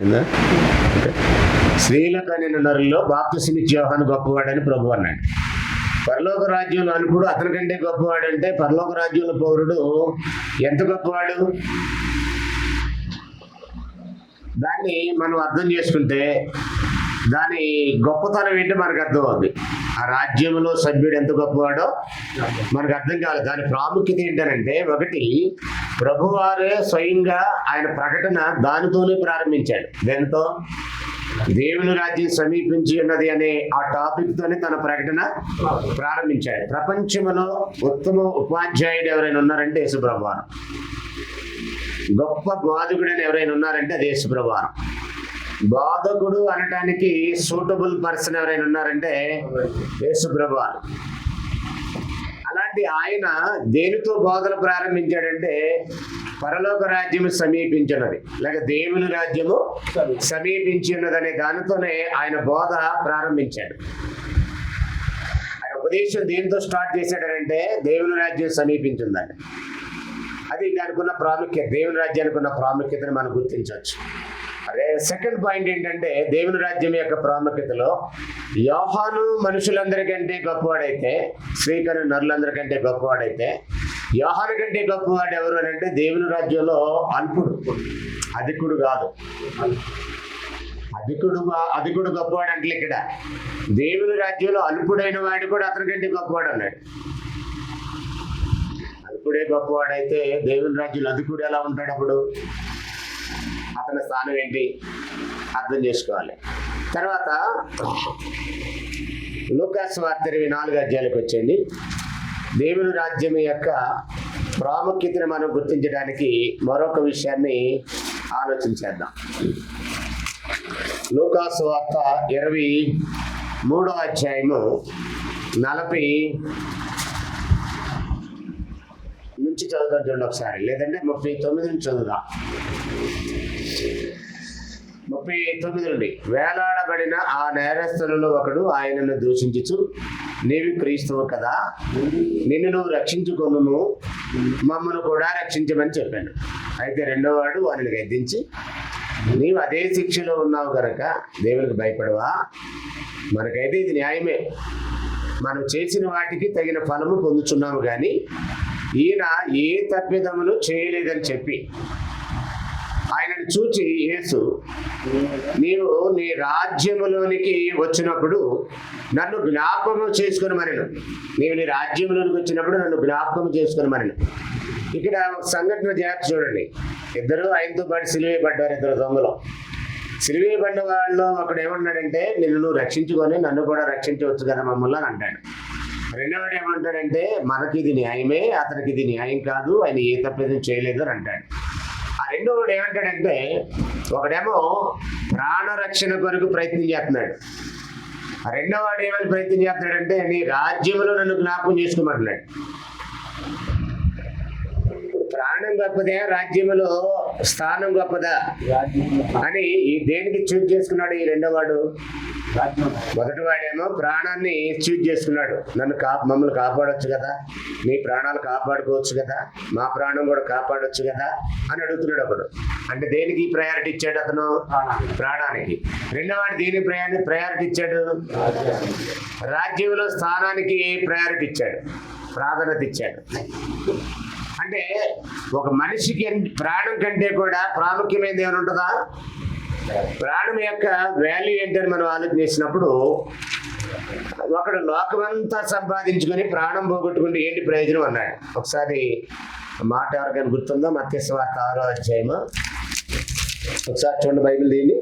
ఏందా? స్త్రీలకు అని నరుల్లో బాప్తిసమిచ్చే యోహాను గొప్పవాడని ప్రభు అన్నాడు. పరలోక రాజ్యంలో అనుకుడు అతని కంటే గొప్పవాడు అంటే పరలోక రాజ్యంలో పౌరుడు ఎంత గొప్పవాడు? దాన్ని మనం అర్థం చేసుకుంటే దాని గొప్పతనం ఏంటో మనకు అర్థం అవుతుంది. ఆ రాజ్యంలో సభ్యుడు ఎంత గొప్పవాడో మనకు అర్థం కావాలి. దాని ప్రాముఖ్యత ఏంటనంటే, ఒకటి, ప్రభువారే స్వయంగా ఆయన ప్రకటన దానితోనే ప్రారంభించాడు. దాంతో దేవుని రాజ్యం సమీపించి ఉన్నది అనే ఆ టాపిక్ తోనే తన ప్రకటన ప్రారంభించాడు. ప్రపంచంలో ఉత్తమ ఉపాధ్యాయుడు ఎవరైనా ఉన్నారంటే యేసుప్రభువారు. గొప్ప బోధకుడని ఎవరైనా ఉన్నారంటే అది యేసుప్రభువారు. బోధకుడు అనటానికి సూటబుల్ పర్సన్ ఎవరైనా ఉన్నారంటే యేసుప్రభువారు. అలాంటి ఆయన దేనితో బోధన ప్రారంభించాడంటే పరలోక రాజ్యము సమీపించినది, లేక దేవుని రాజ్యము సమీపించినదనే దానితోనే ఆయన బోధ ప్రారంభించాడు. ఆయన ఉపదేశం దేనితో స్టార్ట్ చేశాడంటే దేవుని రాజ్యం సమీపించిందండి. అది దానికి ఉన్న ప్రాముఖ్యత, దేవుని రాజ్యానికి ఉన్న ప్రాముఖ్యతను మనం గుర్తించవచ్చు. అదే సెకండ్ పాయింట్ ఏంటంటే, దేవుని రాజ్యం యొక్క ప్రాముఖ్యతలో యోహాను మనుషులందరికంటే గొప్పవాడైతే, స్త్రీకరణ నరులందరికంటే గొప్పవాడైతే, యోహాను కంటే గొప్పవాడు ఎవరు అని అంటే దేవుని రాజ్యంలో అల్పుడు, అధికుడు కాదు. అధికుడు గొప్పవాడు అంటే ఇక్కడ దేవుని రాజ్యంలో అల్పుడైన వాడు కూడా అతని కంటే గొప్పవాడు అన్నాడు. అల్పుడే గొప్పవాడైతే దేవుని రాజ్యంలో అధికుడు ఎలా ఉంటాడు? అప్పుడు అతని స్థానం ఏంటి అర్థం చేసుకోవాలి. తర్వాత లూకాసు వార్త 24 అధ్యాయాలకు వచ్చేయండి. దేవుని రాజ్యం యొక్క ప్రాముఖ్యతను మనం గుర్తించడానికి మరొక విషయాన్ని ఆలోచించేద్దాం. లూకాసు వార్త 23వ అధ్యాయము 40 నుంచి చదువుదాం చూడండి ఒకసారి, లేదంటే 39 నుంచి చదువుదాం. 39 నుండి, వేలాడబడిన ఆ నేరస్తులలో ఒకడు ఆయనను దూషించుచు, నీవు క్రీస్తువు కదా, నిన్ను నువ్వు రక్షించుకొనుము, మమ్మను కూడా రక్షించమని చెప్పాను. అయితే రెండోవాడు వారిని గద్దించి, నీవు అదే శిక్షలో ఉన్నావు గనక దేవునికి భయపడవా? మనకైతే ఇది న్యాయమే, మనం చేసిన వాటికి తగిన ఫలము పొందుతున్నాము, కానీ ఈయన ఏ తప్పిదమును చేయలేదని చెప్పి ఆయనను చూచి యేసు, నీవు నీ రాజ్యములోనికి వచ్చినప్పుడు నన్ను జ్ఞాపకం చేసుకుని మరిను. నీవు నీ రాజ్యంలోనికి వచ్చినప్పుడు నన్ను జ్ఞాపకం చేసుకుని మరిను. ఇక్కడ సంఘటన జాగ్రత్త చూడండి. ఇద్దరు ఆయనతో పాటు సిలువేయబడ్డారు, ఇద్దరు దొంగలు. సిలువేయబడ్డ వాళ్ళు ఒకడు ఏమన్నాడంటే, నిన్ను నువ్వు రక్షించుకొని నన్ను కూడా రక్షించవచ్చు కదా మమ్మల్ని అని అంటాడు. రెండోవాడు ఏమంటాడంటే, మనకి ఇది న్యాయమే, అతనికి ఇది న్యాయం కాదు, ఆయన ఏ తప్పిదం చేయలేదు అని అంటాడు. ఆ రెండోవాడు ఏమంటాడంటే, ఒకడేమో ప్రాణరక్షణ కొరకు ప్రయత్నం చేస్తున్నాడు. ఆ రెండోవాడు ఏమని ప్రయత్నం చేస్తున్నాడంటే, నీ రాజ్యంలో నన్ను జ్ఞాపకం చేసుకోమంటున్నాడు. ప్రాణం గొప్పదే, రాజ్యములో స్థానం గొప్పదా అని దేనికి చూజ్ చేసుకున్నాడు ఈ రెండోవాడు? మొదటివాడేమో ప్రాణాన్ని చూజ్ చేసుకున్నాడు. మమ్మల్ని కాపాడొచ్చు కదా, మీ ప్రాణాలు కాపాడుకోవచ్చు కదా, మా ప్రాణం కూడా కాపాడొచ్చు కదా అని అడుగుతున్నాడు ఒకడు. అంటే దేనికి ప్రయారిటీ ఇచ్చాడు అతను? ప్రాణానికి. రెండోవాడు దేనికి ప్రయారిటీ ఇచ్చాడు? రాజ్యంలో స్థానానికి ప్రయారిటీ ఇచ్చాడు, ప్రాధాన్యత ఇచ్చాడు. అంటే ఒక మనిషికి ప్రాణం కంటే కూడా ప్రాముఖ్యమైనది ఏమైనా ఉంటుందా? ప్రాణం యొక్క వాల్యూ ఏంటని మనం ఆలోచన చేసినప్పుడు, ఒకడు లోకమంతా సంపాదించుకొని ప్రాణం పోగొట్టుకుంటే ఏంటి ప్రయోజనం అన్నాడు. ఒకసారి మాట ఎవరికైనా గుర్తుందో? మత్తయి సువార్త 6వ అధ్యాయము ఒకసారి చూడండి, బైబిల్ దీన్ని.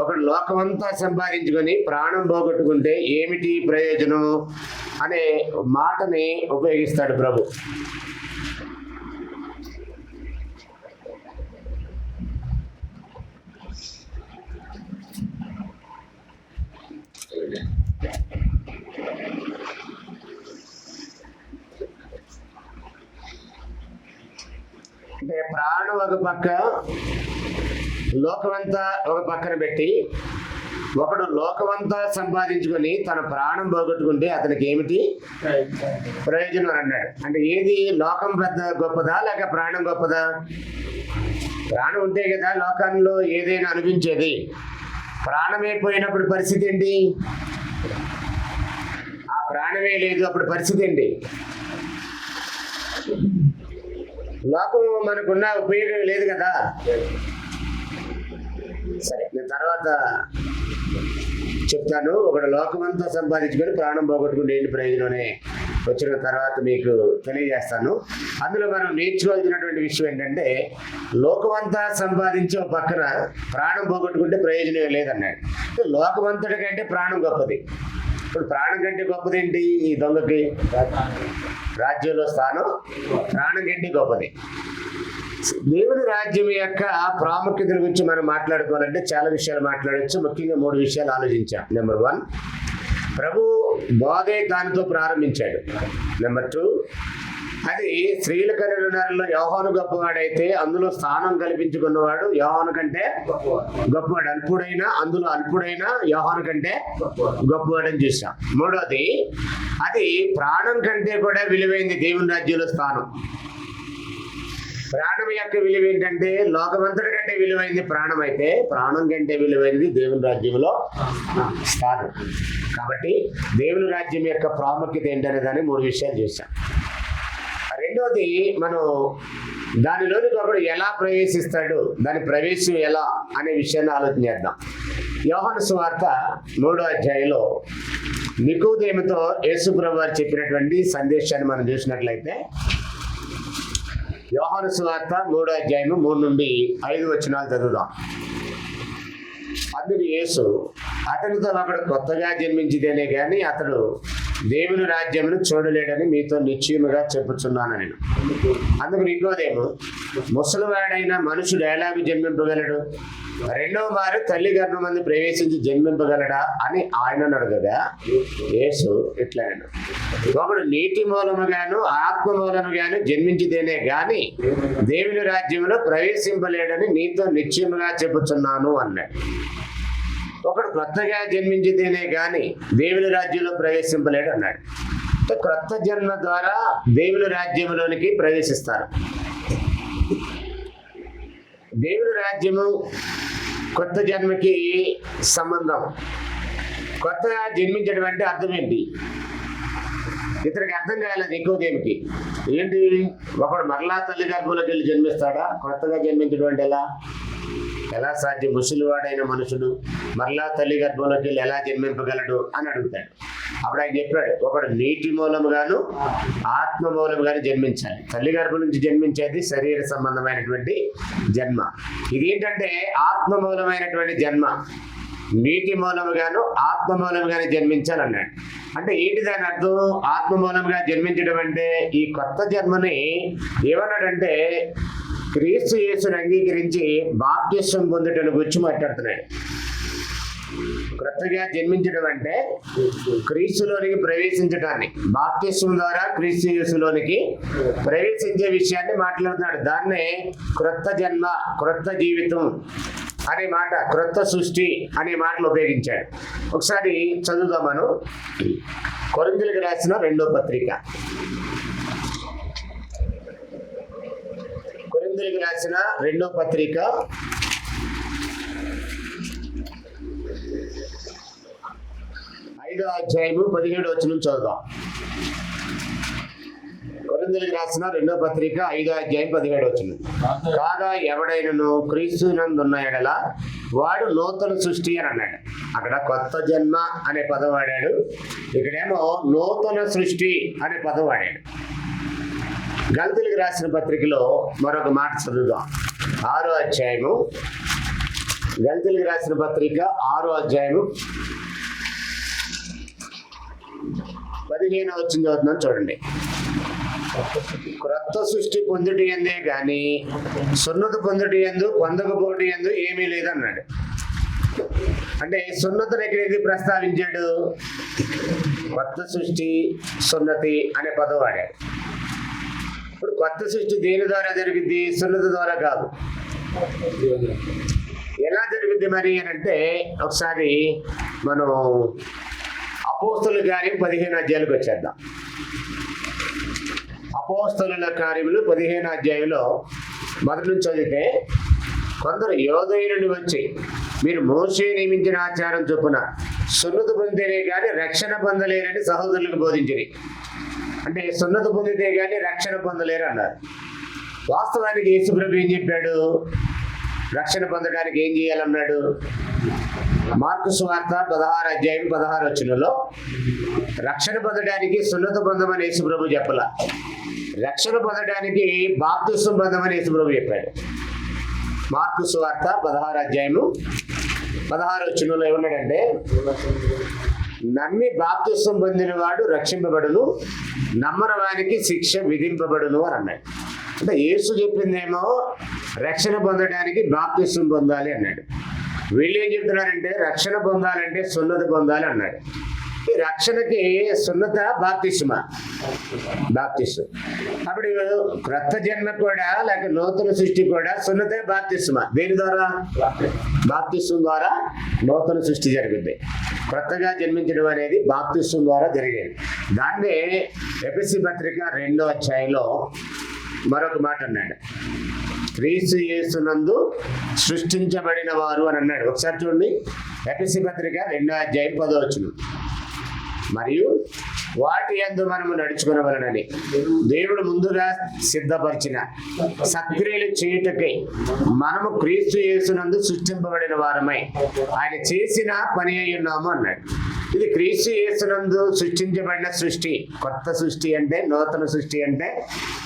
ఒకడు లోకమంతా సంపాదించుకొని ప్రాణం పోగొట్టుకుంటే ఏమిటి ప్రయోజనం అనే మాటని ఉపయోగిస్తాడు ప్రభు. అంటే ప్రాణం ఒక పక్క, లోకమంతా ఒక పక్కన పెట్టి, ఒకడు లోకమంతా సంపాదించుకొని తన ప్రాణం పోగొట్టుకుంటే అతనికి ఏమిటి ప్రయోజనం అన్నాడు. అంటే ఏది లోకం పెద్ద గొప్పదా లేక ప్రాణం గొప్పదా? ప్రాణం ఉంటే కదా లోకంలో ఏదైనా అనిపించేది. ప్రాణమే పోయినప్పుడు పరిస్థితి ఏంటి? ఆ ప్రాణమే లేదు, అప్పుడు పరిస్థితి ఏంటి? లోకం మనకున్న ఉపయోగం లేదు కదా. సరే, నేను తర్వాత చెప్తాను. ఒకడు లోకమంతా సంపాదించుకొని ప్రాణం పోగొట్టుకుంటే ఏంటి ప్రయోజనం అని వచ్చిన తర్వాత మీకు తెలియజేస్తాను. అందులో మనం నేర్చుకోవాల్సినటువంటి విషయం ఏంటంటే, లోకమంతా సంపాదించి ఒక పక్కన ప్రాణం పోగొట్టుకుంటే ప్రయోజనం లేదన్నాడు. లోకమంతటి కంటే ప్రాణం గొప్పది. ఇప్పుడు ప్రాణం కంటే గొప్పది ఏంటి? ఈ దొంగకి రాజ్యంలో స్థానం ప్రాణం కంటే గొప్పది. దేవుని రాజ్యం యొక్క ప్రాముఖ్యత గురించి మనం మాట్లాడుకోవాలంటే చాలా విషయాలు మాట్లాడవచ్చు. ముఖ్యంగా 3 విషయాలు ఆలోచించాం. నెంబర్ 1, ప్రభు బోధే దానితో ప్రారంభించాడు. నెంబర్ 2, అది స్త్రీల కన్యలలో యోహాను గొప్పవాడైతే అందులో స్థానం కల్పించుకున్నవాడు యోహాను కంటే గొప్పవాడు. అల్పుడైనా అందులో అల్పుడైనా యోహాను కంటే గొప్పవాడని చూసాం. 3వది, అది ప్రాణం కంటే కూడా విలువైంది దేవుని రాజ్యంలో స్థానం. ప్రాణం యొక్క విలువ ఏంటంటే లోకమంతటి కంటే విలువైంది ప్రాణం అయితే, ప్రాణం కంటే విలువైనది దేవుని రాజ్యంలో స్థానం. కాబట్టి దేవుని రాజ్యం యొక్క ప్రాముఖ్యత ఏంటనే దాన్ని 3 విషయాలు చూసాం. రెండోది, మనం దానిలోనికి ఒకడు ఎలా ప్రవేశిస్తాడు, దాని ప్రవేశం ఎలా అనే విషయాన్ని ఆలోచన చేద్దాం. యోహాను సువార్త 3వ అధ్యాయంలో నికోదేముతో యేసు ప్రభువు వారు చెప్పినటువంటి సందేశాన్ని మనం చూసినట్లయితే, యోహాను సువార్త 3వ అధ్యాయం 3 నుండి 5 వచనాలు చదువుదాం. అందుకు యేసు, అతనితో ఒకడు కొత్తగా జన్మించితేనే కానీ అతడు దేవుని రాజ్యమును చూడలేడని మీతో నిశ్చయముగా చెప్పుచున్నాను నేను. అందుకు నికోదేము, ముసలివాడైన మనుషుడు ఎలాగూ జన్మింపగలడు? రెండవ మారు తల్లి గర్భమందు ప్రవేశించి జన్మింపగలడా అని ఆయనను అడగగా యేసు ఇట్లా, ఒకడు నీటి మూలముగాను ఆత్మ మూలముగాను జన్మించితేనే గాని దేవుని రాజ్యములో ప్రవేశింపలేడని నీతో నిశ్చయముగా చెప్పుచున్నాను అన్నాడు. ఒకడు క్రొత్తగా జన్మించితేనే గాని దేవుని రాజ్యంలో ప్రవేశింపలేడు అన్నాడు. క్రొత్త జన్మ ద్వారా దేవుని రాజ్యంలోనికి ప్రవేశిస్తారు. దేవుని రాజ్యము కొత్త జన్మకి సంబంధం. కొత్తగా జన్మించడం అంటే అర్థం ఏంటి? ఇతనికి అర్థం కాలేదు నికోదేముకి. ఏంటి, ఒకడు మరలా తల్లి గర్భంలోకి వెళ్ళి జన్మిస్తాడా? కొత్తగా జన్మించడం అంటే ఎలా సాధ్యం? ముసలివాడైన మనుషుడు మరలా తల్లి గర్భంలోకి వెళ్ళి ఎలా జన్మింపగలడు అని అడుగుతాడు. అప్పుడు ఆయన చెప్పాడు, ఒకడు నీటి మూలముగాను ఆత్మ మూలముగాను జన్మించాలి. తల్లి గర్భం నుంచి జన్మించేది శరీర సంబంధమైనటువంటి జన్మ. ఇదేంటంటే ఆత్మ మూలమైనటువంటి జన్మ. నీటి మూలముగాను ఆత్మ మూలముగానే జన్మించాలన్నాడు. అంటే ఏంటి దాని అర్థం? ఆత్మ మూలముగా జన్మించడం అంటే ఈ కొత్త జన్మని ఏమన్నాడంటే క్రీస్తు యేసుని అంగీకరించి బాప్తిస్వం పొందుటను గురించి మాట్లాడుతున్నాడు. క్రొత్తగా జన్మించడం అంటే క్రీస్తులోనికి ప్రవేశించడాన్ని, బాప్తిస్వం ద్వారా క్రీస్తు యేసులోనికి ప్రవేశించే విషయాన్ని మాట్లాడుతున్నాడు. దాన్నే క్రొత్త జన్మ, క్రొత్త జీవితం అనే మాట, క్రొత్త సృష్టి అనే మాటలు ఉపయోగించాడు. ఒకసారి చదువుదాం మనం. కొరింథీయులకు రాసిన 2వ పత్రిక, కొరింథీయులకు రాసిన 2వ పత్రిక 5వ అధ్యాయము 17వ వచనం చదువుదాం. కొరింథీయులకు రాసిన 2వ పత్రిక 5వ అధ్యాయం 17వ వచనం. కాగా ఎవడైనను క్రీస్తునందున్న ఎడల వాడు నూతన సృష్టి అని అన్నాడు. అక్కడ కొత్త జన్మ అనే పదం వాడాడు, ఇక్కడేమో నూతన సృష్టి అనే పదం వాడాడు. గలతీయులకు రాసిన పత్రికలో మరొక మాట చదువుదాం. 6వ అధ్యాయము, గలతీయులకు రాసిన పత్రిక 6వ అధ్యాయము 15వ వచనం చదువుతున్నాను చూడండి. క్రొత్త సృష్టి పొందుటి ఎందే గాని సున్నతి పొందుటి ఎందు పొందకపోటి ఎందు ఏమీ లేదన్నాడు. అంటే సున్నతిని ఎక్కడైతే ప్రస్తావించాడు? కొత్త సృష్టి, సున్నతి అనే పదం వాడాడు. ఇప్పుడు కొత్త సృష్టి దేని ద్వారా జరుగుద్ది? సున్నతి ద్వారా కాదు. ఎలా జరుగుద్ది మరి అని అంటే, ఒకసారి మనం అపోస్తలుల కార్యం 15వ అధ్యాయానికి వచ్చేద్దాం. అపోస్తలుల కార్యములు 15వ అధ్యాయంలో మొదటి నుంచి చదివితే కొందరు యోదయ నుండి వచ్చి మీరు మోషే నియమించిన ఆచారం చొప్పున సున్నతి పొందితేనే కానీ రక్షణ పొందలేరని సహోదరులకు బోధించిరి. అంటే సున్నతి పొందితే కానీ రక్షణ పొందలేరు అన్నారు. వాస్తవానికి యేసుప్రభు ఏం చెప్పాడు? రక్షణ పొందడానికి ఏం చేయాలన్నాడు? మార్కు సువార్త 16:16 రక్షణ పొందడానికి సున్నతి పొందమని యేసుప్రభు చెప్పలా. రక్షణ పొందడానికి బాప్తిసం పొందమని యేసుప్రభు చెప్పాడు. మార్కు సువార్త 16:16 ఏమన్నాడంటే, నమ్మి బాప్తిసం పొందిన వాడు రక్షింపబడును, నమ్మని వానికి శిక్ష విధింపబడును అని అన్నాడు. అంటే యేసు చెప్పిందేమో రక్షణ పొందడానికి బాప్తిసం పొందాలి అన్నాడు. వీళ్ళు ఏం చెప్తున్నారంటే రక్షణ పొందాలంటే సున్నతి పొందాలి అన్నాడు. ఈ రక్షణకి సున్నత బాప్తిస్మా? బాప్తిస్మ. అప్పుడు క్రొత్త జన్మ కూడా లేక నూతన సృష్టి కూడా సున్నతే బాప్తిస్మా. దేని ద్వారా? బాప్తిస్వం ద్వారా నూతన సృష్టి జరుగుతుంది. క్రొత్తగా జన్మించడం అనేది బాప్తిస్వం ద్వారా జరిగేది. దాన్నే ఎఫెసీ పత్రిక 2వ అధ్యాయంలో మరొక మాట అన్నాడు, క్రీస్తు యేసునందు సృష్టించబడిన వారు అని అన్నాడు. ఒకసారి చూడండి, ఎఫెసీ పత్రిక 2వ అధ్యాయం 10వ మరియు వాటి యందు మనము నడుచుకునవలనని దేవుడు ముందుగా సిద్ధపరిచిన సత్క్రియలు చేయుటకై మనము క్రీస్తు యేసునందు సృష్టింపబడిన వారమై ఆయన చేసిన పని అయి ఉన్నాము అన్నాడు. ఇది క్రీస్తు యేసునందు సృష్టించబడిన సృష్టి. కొత్త సృష్టి అంటే, నూతన సృష్టి అంటే,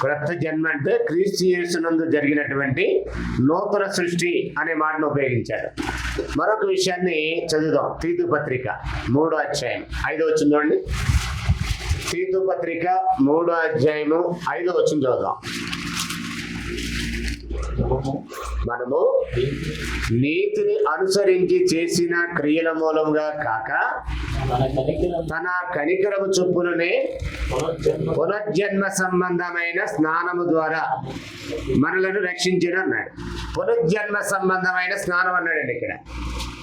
క్రొత్త జన్మ అంటే క్రీస్తు యేసునందు జరిగినటువంటి నూతన సృష్టి అనే మాటను ఉపయోగించాడు. మరొక విషయాన్ని చదువుదాం. తీతు పత్రిక 3వ అధ్యాయం 5వ చూడండి. తీతు పత్రిక 3వ అధ్యాయము 5వ చదువుదాం. మనము నీతిని అనుసరించి చేసిన క్రియల మూలముగా కాక తన కనికరము చొప్పుననే పునర్జన్మ సంబంధమైన స్నానము ద్వారా మనలను రక్షించిన అన్నాడు. పునర్జన్మ సంబంధమైన స్నానం అన్నాడండి. ఇక్కడ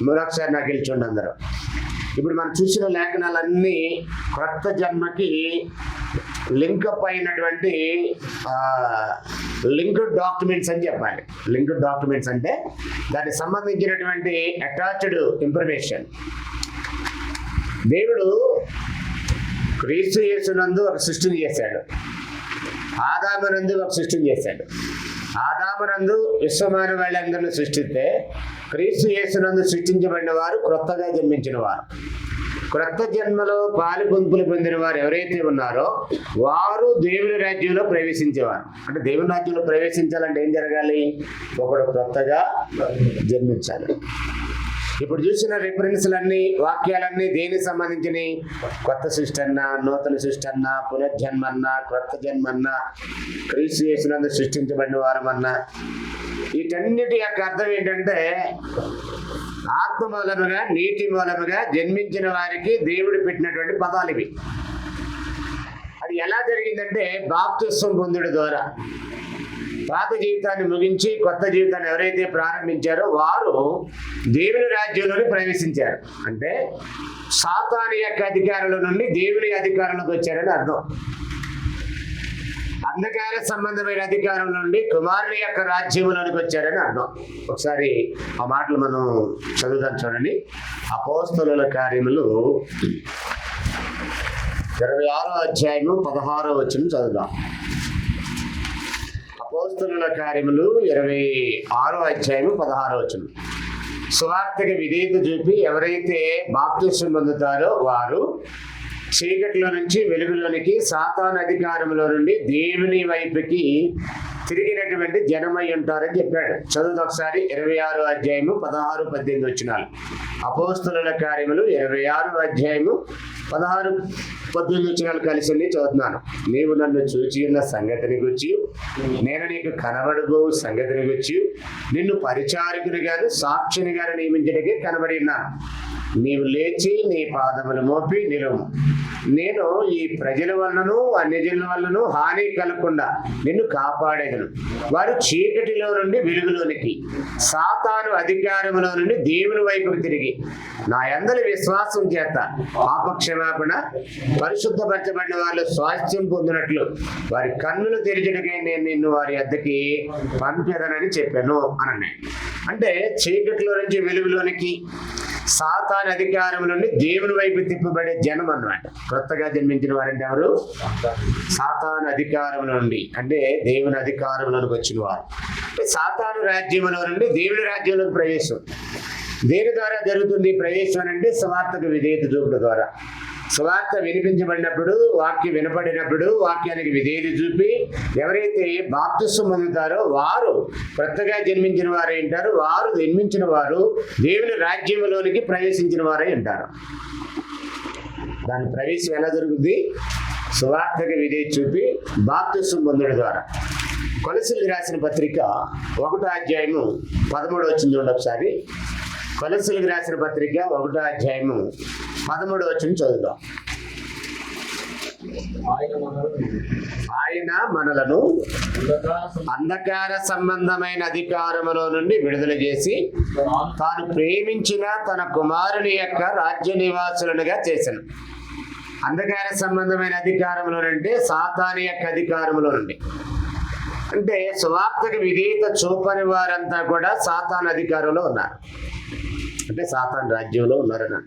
మరొకసారి నాకు గెలిచండి అందరూ. ఇప్పుడు మనం చూసిన లేఖనాలన్నీ క్రొత్త జన్మకి లింకప్ అయినటువంటి లింక్డ్ డాక్యుమెంట్స్ అని చెప్పాలి. లింక్డ్ డాక్యుమెంట్స్ అంటే దానికి సంబంధించినటువంటి అటాచ్డ్ ఇన్ఫర్మేషన్. దేవుడు క్రీస్తు యేసునందు ఒక సృష్టిని చేశాడు. ఆదామునందు ఒక సృష్టిని చేశాడు. ఆదామునందు విశ్వమాన వాళ్ళందరినీ సృష్టిస్తే క్రీస్తు యేసునందు సృష్టించబడిన వారు క్రొత్తగా జన్మించిన వారు. క్రొత్త జన్మలో పాలు పొందులు పొందిన వారు ఎవరైతే ఉన్నారో వారు దేవుని రాజ్యంలో ప్రవేశించేవారు. అంటే దేవుని రాజ్యంలో ప్రవేశించాలంటే ఏం జరగాలి? ఒకడు క్రొత్తగా జన్మించాలి. ఇప్పుడు చూసిన రిఫరెన్స్లన్నీ, వాక్యాలన్నీ దేనికి సంబంధించినవి? కొత్త సృష్టి అన్నా, నూతన సృష్టి అన్నా, పునర్జన్మ అన్నా, క్రొత్త జన్మ అన్నా, క్రీస్తు యేసునందు సృష్టించబడిన వారమన్నా, వీటన్నిటి యొక్క అర్థం ఏంటంటే ఆత్మ మూలముగా, నీటి మూలముగా జన్మించిన వారికి దేవుడు పెట్టినటువంటి పదాలు ఇవి. అది ఎలా జరిగిందంటే బాప్తిస్వం పొందుడు ద్వారా. పాత జీవితాన్ని ముగించి కొత్త జీవితాన్ని ఎవరైతే ప్రారంభించారో వారు దేవుని రాజ్యంలోని ప్రవేశించారు. అంటే సాతాను యొక్క అధికారుల నుండి దేవుని అధికారంలోకి వచ్చారని అర్థం. అంధకార సంబంధమైన అధికారం నుండి కుమారుని యొక్క రాజ్యంలోనికి వచ్చారని అర్థం. ఒకసారి ఆ మాటలు మనం చదువుదాం చూడండి. అపోస్తలుల కార్యములు 26వ అధ్యాయము 16వ చదువుదాం. అపోస్తలుల కార్యములు 26వ అధ్యాయము 16వ సువార్తకి విధేయత చూపి ఎవరైతే బాప్తిస్వం పొందుతారో వారు చీకటిలో నుంచి వెలుగులోనికి, సాతాను అధికారంలో నుండి దేవుని వైపుకి తిరిగినటువంటి జనమై ఉంటారని చెప్పాడు. చదువు ఒకసారి 26వ అధ్యాయము 16-18 అపోస్తలుల కార్యములు 26వ అధ్యాయము 16-18 కలిసి చదువుతున్నాను. నీవు నన్ను చూచి ఉన్న సంగతిని గురించి, నేను నీకు కనబడబో సంగతిని గురించి, నిన్ను పరిచారకునిగాను సాక్షినిగాను నియమించడానికి కనబడి ఉన్నాను. నీవు లేచి నీ పాదములు మోపి నిలువు. నేను ఈ ప్రజల వలనను అన్యజనుల వలనను హాని కలగకుండా నిన్ను కాపాడేదను. వారు చీకటిలో నుండి వెలుగులోనికి, సాతాను అధికారములో నుండి దేవుని వైపుకు తిరిగి నా యందలి విశ్వాసం చేత పాపక్షమాపణ పరిశుద్ధపరచబడిన వాళ్ళు స్వాస్థ్యం పొందినట్లు వారి కన్నులు తెరిచడకై నేను నిన్ను వారి వద్దకి పంపెదనని చెప్పాను అని అన్నాడు. అంటే చీకటిలో నుంచి వెలుగులోనికి, సాతాను అధికారం నుండి దేవుని వైపు తిప్పబడే జనం అన్నమాట. కొత్తగా జన్మించిన వారంటే ఎవరు? సాతాను అధికారం నుండి, అంటే దేవుని అధికారంలోకి వచ్చిన వారు. సాతాను రాజ్యంలో నుండి దేవుని రాజ్యంలోకి ప్రవేశం దేని ద్వారా జరుగుతుంది? ప్రవేశం అంటే సువార్తకు విధేయత చూపడం ద్వారా. సువార్త వినిపించబడినప్పుడు, వాక్యం వినపడినప్పుడు వాక్యానికి విధేయత చూపి ఎవరైతే బాప్తిస్మం పొందుతారో వారు కొత్తగా జన్మించిన వారే ఉంటారు. వారు జన్మించిన వారు దేవుని రాజ్యంలోనికి ప్రవేశించిన వారే ఉంటారు. దాని ప్రవేశం ఎలా జరుగుతుంది? సువార్తకు విధేయత చూపి బాప్తిస్మం పొందడం ద్వారా. కొలస్సీయులకు రాసిన పత్రిక 1వ అధ్యాయము 13 వచ్చింది చూడండి ఒకసారి. కొలస్సీయులకు రాసిన పత్రిక 1వ అధ్యాయము 13 వచ్చింది చదువుదాం. ఆయన మనలను అంధకార సంబంధమైన అధికారములో నుండి విడుదల చేసి తాను ప్రేమించిన తన కుమారుని యొక్క రాజ్య నివాసులనుగా చేశాను. అంధకార సంబంధమైన అధికారములో అంటే సాతాను యొక్క అధికారములో నుండి, అంటే సువార్తకు విధేయత చూపని వారంతా కూడా సాతాను అధికారంలో ఉన్నారు, అంటే సాతాను రాజ్యంలో ఉన్నారన్న.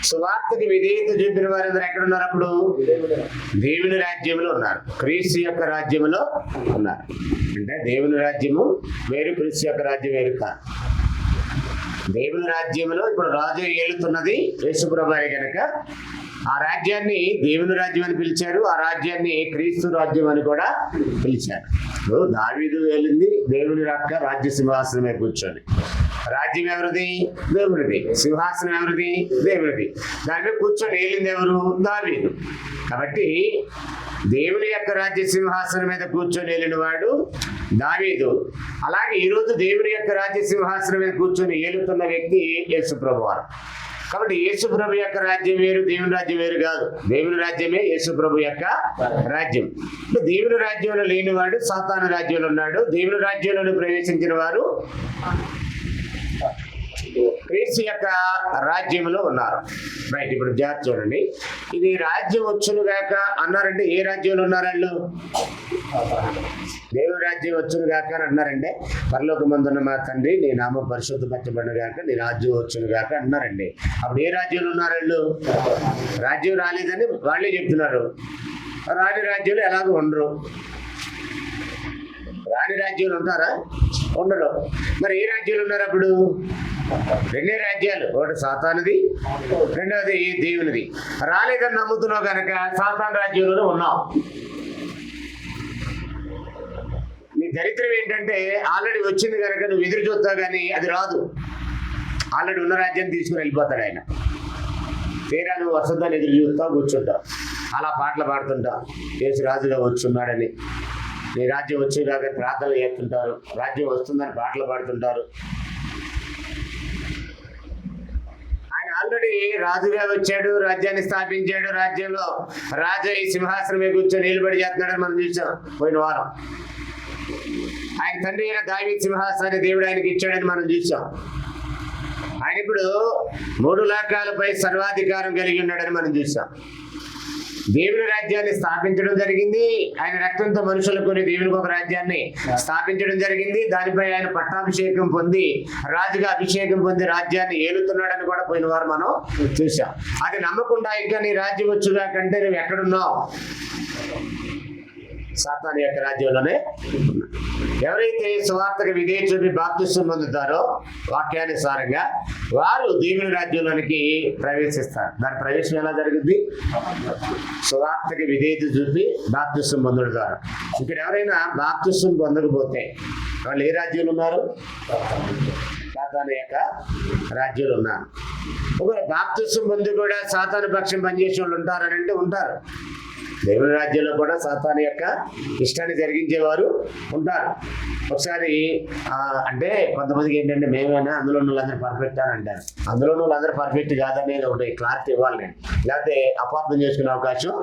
సువార్తకి విధేయత చూపిన వారందరూ ఎక్కడున్నారు? అప్పుడు దేవుని రాజ్యంలో ఉన్నారు, క్రీస్తు యొక్క రాజ్యంలో ఉన్నారు. అంటే దేవుని రాజ్యము వేరు, క్రీస్తు యొక్క రాజ్యం వేరు కాదు. దేవుని రాజ్యంలో ఇప్పుడు రాజు ఏలుతున్నది యేసుప్రభువే కనుక ఆ రాజ్యాన్ని దేవుని రాజ్యం అని పిలిచారు, ఆ రాజ్యాన్ని క్రీస్తు రాజ్యం అని కూడా పిలిచారు. దావీదు ఏలింది దేవుని యొక్క రాజ్య సింహాసనం మీద కూర్చొని. రాజ్యం ఎవరిది? దేవునిది. సింహాసనం ఎవరిది? దేవునిది. దాని మీద కూర్చొని ఏలింది ఎవరు? దావీదు. కాబట్టి దేవుని యొక్క రాజ్య సింహాసనం మీద కూర్చొని ఏలిన వాడు దావీదు. అలాగే ఈరోజు దేవుని యొక్క రాజ్య సింహాసనం మీద కూర్చొని ఏలుతున్న వ్యక్తి యేసు ప్రభువారు. కాబట్టి యేసు ప్రభు యొక్క రాజ్యం వేరు, దేవుని రాజ్యం వేరు కాదు. దేవుని రాజ్యమే యేసు ప్రభు యొక్క రాజ్యం. దేవుని రాజ్యంలో లేనివాడు సాతాను రాజ్యంలో ఉన్నాడు. దేవుని రాజ్యంలో ప్రవేశించిన వారు క్రీస్తు యొక్క రాజ్యంలో ఉన్నారు. రైట్, ఇప్పుడు జాగ్రత్త చూడండి. ఇది రాజ్యం వచ్చును గాక అన్నారంటే ఏ రాజ్యంలో ఉన్నారు వాళ్ళు? దేవుని రాజ్యం వచ్చును గాక అని అన్నారంటే పరలోకమందున్న మా తండ్రి నీ నామం పరిశుద్ధపరచబడును గాక, నీ రాజ్యం వచ్చును గాక అన్నారండి. అప్పుడు ఏ రాజ్యంలో ఉన్నారు వాళ్ళు? రాజ్యం రాలేదని వాళ్ళే చెప్తున్నారు. రాని రాజ్యంలో ఎలాగో ఉండరు. రాని రాజ్యాలు ఉంటారా? ఉండరు. మరి ఏ రాజ్యాలు ఉన్నారు అప్పుడు? రెండే రాజ్యాలు, ఒకటి సాతానుది, రెండవది దేవునిది. రాలేదని నమ్ముతున్నావు కనుక సాతాను రాజ్యంలోనే ఉన్నావు. నీ దరిద్రం ఏంటంటే ఆల్రెడీ వచ్చింది కనుక నువ్వు ఎదురు చూస్తావు, కానీ అది రాదు. ఆల్రెడీ ఉన్న రాజ్యాన్ని తీసుకుని వెళ్ళిపోతాడు ఆయన. తీరా నువ్వు వస్తుందని ఎదురు చూస్తావు, కూర్చుంటావు, అలా పాటలు పాడుతుంటావు, యేసు రాజుగా వచ్చున్నాడని. నీ రాజ్యం వచ్చి కాక ప్రార్థనలు చేస్తుంటారు, రాజ్యం వస్తుందని పాటలు పాడుతుంటారు. ఆయన ఆల్రెడీ రాజుగా వచ్చాడు, రాజ్యాన్ని స్థాపించాడు. రాజ్యంలో రాజు ఈ సింహాసనం మీద కూర్చొని నిలబడి చేస్తున్నాడని మనం చూసాం పోయిన వారం. ఆయన తండ్రి అయిన దావీదు సింహాసనాన్ని దేవుడు ఆయనకి ఇచ్చాడని మనం చూసాం. ఆయన ఇప్పుడు 3 లోకాలపై సర్వాధికారం కలిగి ఉన్నాడని మనం చూసాం. దేవుని రాజ్యాన్ని స్థాపించడం జరిగింది. ఆయన రక్తంతో మనుషులు కొని దేవునికి ఒక రాజ్యాన్ని స్థాపించడం జరిగింది. దానిపై ఆయన పట్టాభిషేకం పొంది రాజుగా అభిషేకం పొంది రాజ్యాన్ని ఏలుతున్నాడని కూడా పోయిన వారు మనం చూసాం. అది నమ్మకుండా ఇంకా నీ రాజ్యం వచ్చుగా కంటే నువ్వు ఎక్కడున్నావు? సాతాను యొక్క రాజ్యంలోనే. ఎవరైతే సువార్తకు విధేయత చూపి బాప్తిస్మం పొందుతారో వాక్యానుసారంగా వారు దేవుని రాజ్యంలోనికి ప్రవేశిస్తారు. దాని ప్రవేశం ఎలా జరుగుద్ది? సువార్తకి విధేయత చూపి బాప్తిస్మం పొందడం ద్వారా. ఇక్కడ ఎవరైనా బాప్తిస్మం పొందకపోతే వాళ్ళు ఏ రాజ్యంలో ఉన్నారు? సాతాను యొక్క రాజ్యంలో ఉన్నారు. ఒకవేళ బాప్తిస్మం పొంది కూడా సాతాను పక్షం పనిచేసే వాళ్ళు ఉంటారని అంటే ఉంటారు. దేవుని రాజ్యంలో కూడా సాతాను యొక్క ఇష్టాన్ని జరిగించేవారు ఉంటారు. ఒకసారి అంటే కొంతమందికి ఏంటంటే మేమైనా అందులో వాళ్ళందరూ పర్ఫెక్ట్ అని అంటారు. అందులో వాళ్ళందరూ పర్ఫెక్ట్ కాదనేది ఒకటి క్లారిటీ ఇవ్వాలి నేను, లేకపోతే అపార్థం చేసుకునే అవకాశం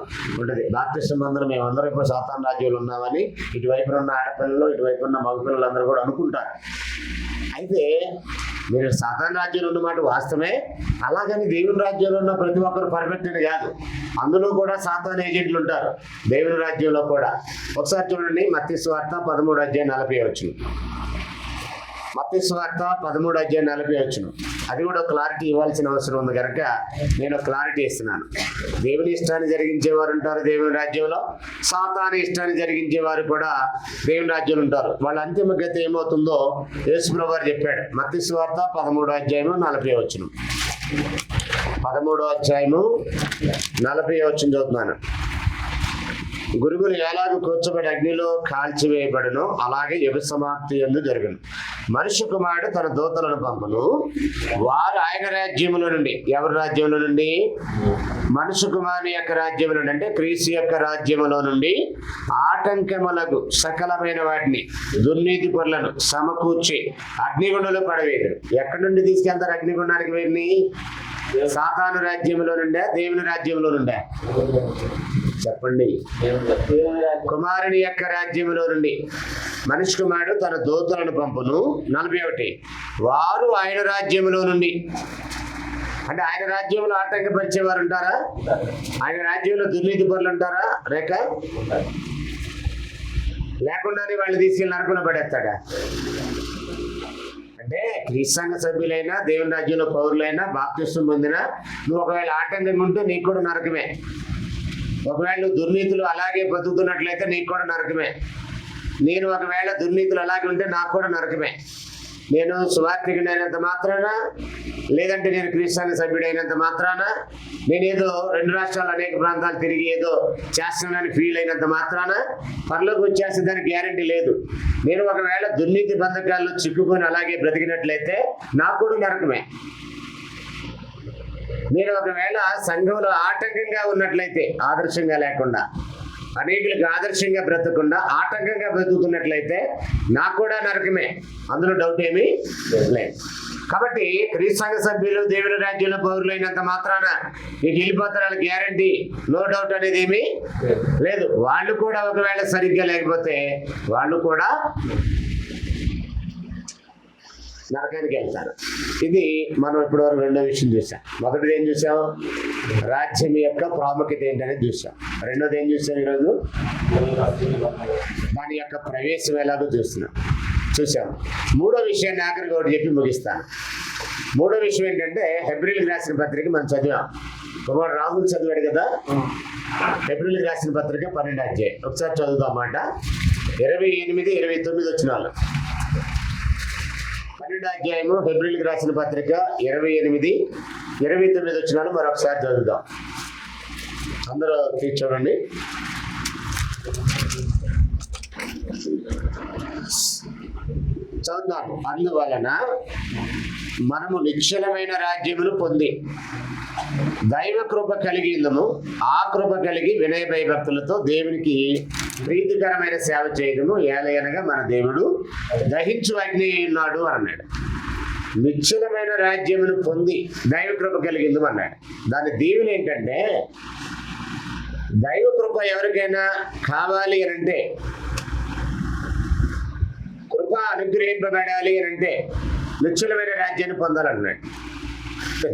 ఉంటుంది. బాప్తిస్మం అందరూ మేమందరం ఇప్పుడు సాతాను రాజ్యంలో ఉన్నామని ఇటువైపున ఉన్న ఆడపిల్లలు ఇటువైపు ఉన్న మగపిల్లలు అందరూ కూడా అనుకుంటారు. అయితే మీరు సాతాను రాజ్యంలో ఉన్నమాట వాస్తవమే. అలాగని దేవుని రాజ్యంలో ఉన్న ప్రతి ఒక్కరు పర్ఫెక్ట్ అని కాదు. అందులో కూడా సాతాను ఏజెంట్లు ఉంటారు దేవుని రాజ్యంలో కూడా. ఒకసారి చూడండి, మత్తయి సువార్త 13వ అధ్యాయం 40వ వచనం. మత్తయి సువార్త 13:40. అది కూడా క్లారిటీ ఇవ్వాల్సిన అవసరం ఉంది కనుక నేను క్లారిటీ ఇస్తున్నాను. దేవుని ఇష్టాన్ని జరిగించేవారు ఉంటారు దేవుని రాజ్యంలో, సాతాను ఇష్టాన్ని జరిగించేవారు కూడా దేవుని రాజ్యంలో ఉంటారు. వాళ్ళ అంతిమ గతి ఏమవుతుందో యేసుప్రభువు వారు చెప్పాడు. మత్తయి సువార్త 13:40. 13:40 చదువుతున్నాను. గురుగులు ఎలాగ కూర్చోబడి అగ్నిలో కాల్చివేయబడును, అలాగే యుగ సమాప్తి యందు జరుగును. మనుష్య కుమారుడు తన దూతలను పంపును, వారు ఆయన రాజ్యముల నుండి, ఎవరి రాజ్యముల నుండి? మనుష్య కుమారుని యొక్క రాజ్యముల నుండి, అంటే క్రీస్తు యొక్క రాజ్యములో నుండి ఆటంకములకు సకలమైన వాటిని, దుర్నీతి పనులను సమకూర్చి అగ్నిగుండంలో పడవేయరు. ఎక్కడి నుండి తీసుకెళ్తారు అగ్నిగుండానికి? వీరిని సాతాను రాజ్యంలో నుండే, దేవుని రాజ్యంలో నుండే? చెప్పండి. కుమారుని యొక్క రాజ్యములో నుండి మనిషి కుమారుడు తన దూతలను పంపును. 41, వారు ఆయన రాజ్యములో నుండి, అంటే ఆయన రాజ్యంలో ఆటంకపరిచేవారు ఉంటారా? ఆయన రాజ్యంలో దుర్నీతి పనులు ఉంటారా? లేకుండానే వాళ్ళు తీసుకెళ్ళి నరకున పడేస్తాడా? అంటే క్రీస్తు సంఘ సభ్యులైనా దేవుని రాజ్యంలో పౌరులైనా బాప్తిస్మం పొందినా నువ్వు ఒకవేళ ఆటంకం ఉంటే నీకు కూడా నరకమే. ఒకవేళ నువ్వు దుర్నీతులు అలాగే బతుకుతున్నట్లయితే నీకు కూడా నరకమే. నేను ఒకవేళ దుర్నీతులు అలాగే ఉంటే నాకు కూడా నరకమే. నేను సువార్థికుడైనంత మాత్రాన, లేదంటే నేను క్రీస్తు సంఘ సభ్యుడైనంత మాత్రాన, నేనేదో 2 రాష్ట్రాలు అనేక ప్రాంతాలు తిరిగి ఏదో చేస్తున్నానని ఫీల్ అయినంత మాత్రాన పరలోకి వచ్చేస్తే దానికి గ్యారంటీ లేదు. నేను ఒకవేళ దుర్నీతి బంధకాల్లో చిక్కుకొని అలాగే బ్రతికినట్లయితే నాకు కూడా నరకమే. నేను ఒకవేళ సంఘంలో ఆటంకంగా ఉన్నట్లయితే, ఆదర్శంగా లేకుండా, అనేకులకు ఆదర్శంగా బ్రతకకుండా ఆటంకంగా బ్రతుకుతున్నట్లయితే నాకు కూడా నరకమే. అందులో డౌట్ ఏమీ లేదు. కాబట్టి క్రీస్తు సంఘ సభ్యులు దేవుని రాజ్యంలో పౌరులైనంత మాత్రాన నీకు వెళ్ళిపోతారు గ్యారంటీ, నో డౌట్ అనేది ఏమీ లేదు. వాళ్ళు కూడా ఒకవేళ సరిగ్గా లేకపోతే వాళ్ళు కూడా నరకానికి వెళ్తారు. ఇది మనం ఇప్పటివరకు 2వ విషయం చూసాం. మొదటిది ఏం చూసాం? రాజ్యం యొక్క ప్రాముఖ్యత ఏంటనేది చూసాం. 2వది ఏం చూసాం? ఈరోజు దాని యొక్క ప్రవేశం ఎలాగో చూసాం. 3వ విషయాన్ని ఆఖరికి ఒకటి చెప్పి ముగిస్తాను. 3వ విషయం ఏంటంటే హెబ్రీయులకు రాసిన పత్రిక మనం చదివాం. కుమార్ రాహుల్ చదివాడు కదా. హెబ్రీయులకు రాసిన పత్రిక 12వ అధ్యాయం ఒకసారి చదువుతాం అన్నమాట. 28, 29 వచనాలు. 12వ అధ్యాయము హెబ్రీయులకు రాసిన పత్రిక 28, 29 వచనాలు మరొకసారి చదువుదాం. అందరూ చూడండి. చదువుతాను. అందువలన మనము నిశ్చలమైన రాజ్యమును పొంది దైవ కృప కలిగిందము, ఆ కృప కలిగి వినయ భయభక్తులతో దేవునికి ప్రీతికరమైన సేవ చేయడము, ఏలయనగా మన దేవుడు దహించు అగ్ని ఉన్నాడు అన్నాడు. నిశ్చలమైన రాజ్యమును పొంది దైవ కృప కలిగిందము అన్నాడు. దాని దీవెన ఏంటంటే, దైవ కృప ఎవరికైనా కావాలి అని అంటే, కృప అనుగ్రహింపబడాలి అని అంటే నిశ్చలమైన రాజ్యాన్ని పొందాలన్నాడు.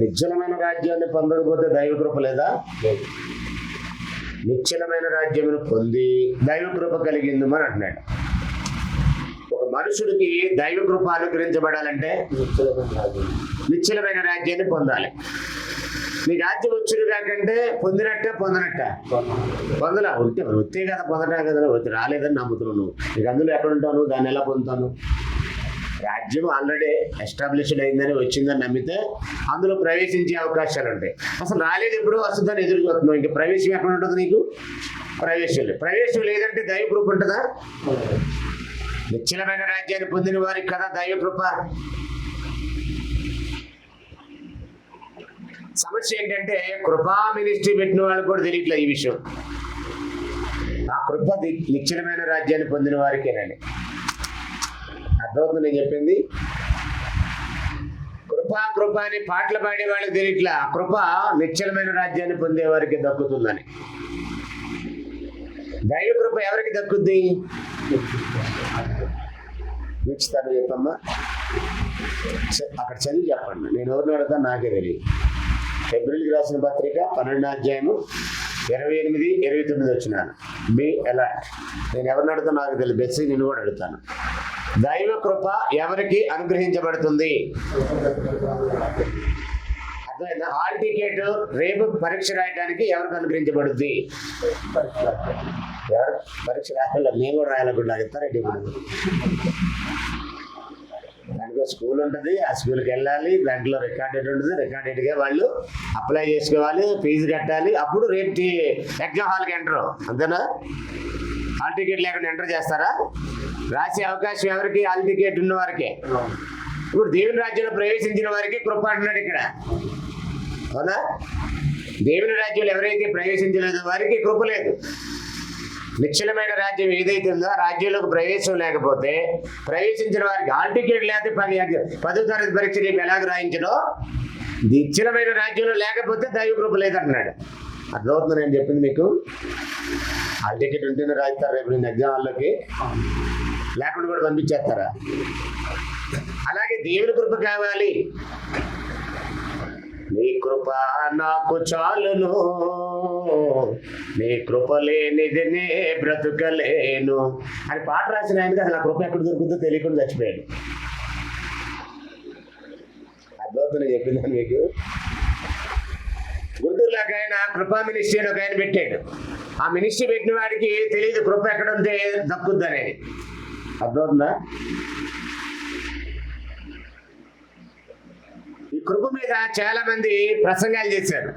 నిశ్చలమైన రాజ్యాన్ని పొందకపోతే దైవ కృప లేదా? నిశ్చలమైన రాజ్యమును పొంది దైవ కృప కలిగిందని అంటున్నాడు. ఒక మనుషుడికి దైవ కృప అనుగ్రహించబడాలంటే నిశ్చలమైన రాజ్యాన్ని పొందాలి. నీ రాజ్యం వచ్చుడు కాకంటే పొందనట్ట పొందలా వృత్తే కదా, పొందటా కదా, రాలేదని నమ్ముతున్నావు నువ్వు. నీకు అందులో ఎక్కడ ఉంటాను, దాన్ని ఎలా పొందుతాను? రాజ్యం ఆల్రెడీ ఎస్టాబ్లిష్డ్ అయిందని వచ్చిందని నమ్మితే అందులో ప్రవేశించే అవకాశాలు ఉంటాయి. అసలు రాలేదు, ఎప్పుడో వస్తుందని ఎదురు చూస్తున్నావు. ఇంకా ప్రవేశం ఎక్కడ ఉంటుంది నీకు? ప్రవేశం లేదంటే దైవ కృప ఉంటుందా? నిశ్చలమైన రాజ్యాన్ని పొందిన వారికి కదా దైవ కృప. సమస్య ఏంటంటే కృపా మినిస్ట్రీ పెట్టిన వాళ్ళు కూడా తెలియట్లే ఈ విషయం. ఆ కృప నిశ్చలమైన రాజ్యాన్ని పొందిన వారికేనండి. అర్థమవుతుంది నేను చెప్పింది? కృప అని పాటలు పాడే వాళ్ళకి తెలియట్లా, కృప నిశ్చలమైన రాజ్యాన్ని పొందే వారికి దక్కుతుందని. దైవ కృప ఎవరికి దక్కుద్ది? నిశ్చితాన్ని చెప్పమ్మా, అక్కడ చదివి చెప్పండి. నేను ఎవరిని అడుగుతాను నాకే తెలియదు. హెబ్రీయులకు రాసిన పత్రిక 12వ అధ్యాయము 28, 29 వచ్చినాను. బి ఎలా? నేను ఎవరిని అడుగుతాను నాకు తెలియదు. బెస్సి నేను కూడా అడుగుతాను. దైవ కృప ఎవరికి అనుగ్రహించబడుతుంది? అర్థమైందా? హాల్ టికెట్ రేపు పరీక్ష రాయడానికి ఎవరికి అనుగ్రహించబడుద్ది? ఎవరు పరీక్ష రాయాలి? నేను కూడా రాయాలనుకుంటున్నా. చెప్తారండి. ఇప్పుడు దాంట్లో స్కూల్ ఉంటుంది, ఆ స్కూల్కి వెళ్ళాలి, దాంట్లో రికార్డెడ్ ఉంటుంది, రికార్డెడ్గా వాళ్ళు అప్లై చేసుకోవాలి, ఫీజు కట్టాలి, అప్పుడు రేపు ఎగ్జామ్ హాల్కి ఎంటర్. అంతేనా? హాల్ టికెట్ లేకుండా ఎంటర్ చేస్తారా? రాసే అవకాశం ఎవరికి? హాల్ టికెట్ ఉన్న వారికే. ఇప్పుడు దేవుని రాజ్యంలో ప్రవేశించిన వారికి కృప అంటున్నాడు ఇక్కడ. అవునా? దేవుని రాజ్యంలో ఎవరైతే ప్రవేశించలేదో వారికి కృప లేదు. నిశ్చలమైన రాజ్యం ఏదైతే ఉందో ఆ రాజ్యంలోకి ప్రవేశం లేకపోతే, ప్రవేశించిన వారికి హాల్ టికెట్ లేకపోతే 10వ తరగతి పరీక్ష రేపు ఎలాగ రాయించడో, నిశ్చలమైన రాజ్యంలో లేకపోతే దైవ కృప లేదంటున్నాడు. అర్థమవుతుంది నేను చెప్పింది మీకు? హాల్ టికెట్ ఉంటేనే రాయిస్తారు రేపు నేను ఎగ్జామ్ హాల్లోకి, లేకుండా కూడా పంపించేస్తారా? అలాగే దేవుని కృప కావాలి. నీ కృప నాకు చాలును, నీ కృప లేనిది నే బ్రతుకలేను అని పాట రాసిన ఆయనకి అసలు ఆ కృప ఎక్కడ దొరుకుతుందో తెలియకుండా చచ్చిపోయాడు. అర్థమవుతుంది చెప్పిందని మీకు? గుంటూరులోకి ఆయన కృపా మినిస్ట్రీ అని ఒక ఆయన పెట్టాడు. ఆ మినిస్ట్రీ పెట్టిన వాడికి తెలియదు కృప ఎక్కడ ఉంటే దక్కుద్ది అనేది. అర్థమవుతుందా? ఈ కృప మీద చాలా మంది ప్రసంగాలు చేశారు,